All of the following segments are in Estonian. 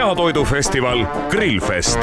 peatoidufestival Grillfest.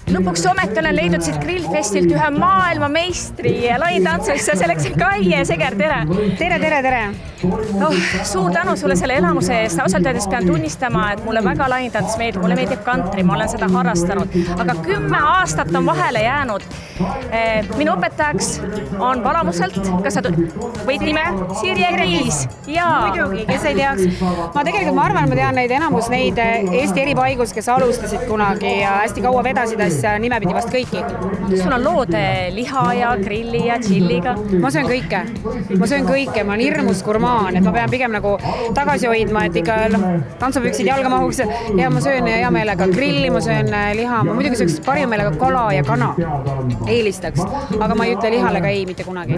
Lõpuks ometi olen leidnud siit Grillfestilt ühe maailmameistri laitantsusse, selleks on Kaie Seger, tere! Tere! Suur tänu sulle selle elamuse eest, ausalt öeldes pean tunnistama, et mulle väga laitants meeldib, mulle meeldib country, ma olen seda harrastanud, aga 10 aastat on vahele jäänud. Minu õpetajaks on Palamuselt, kas sa võid nime? Sirje Kriis. Muidugi, kes ei teaks. Ma arvan, ma tean neid enamus neid Eesti eri paigus, kes alustasid kunagi ja hästi kaua vedasid asja, nime pidi vast kõiki. Sul on lood liha ja grilli ja chilliga? Ma söön kõike, ma olen hirmus gurmaan, et ma pean pigem nagu tagasi hoidma, et ikka tantsupüksid jalga mahuks ja ma söön hea meelega grilli, ma söön liha, ma muidugi sööks parima meelega kala ja kana eelistaks, aga ma ei ütle lihale ka ei mitte kunagi.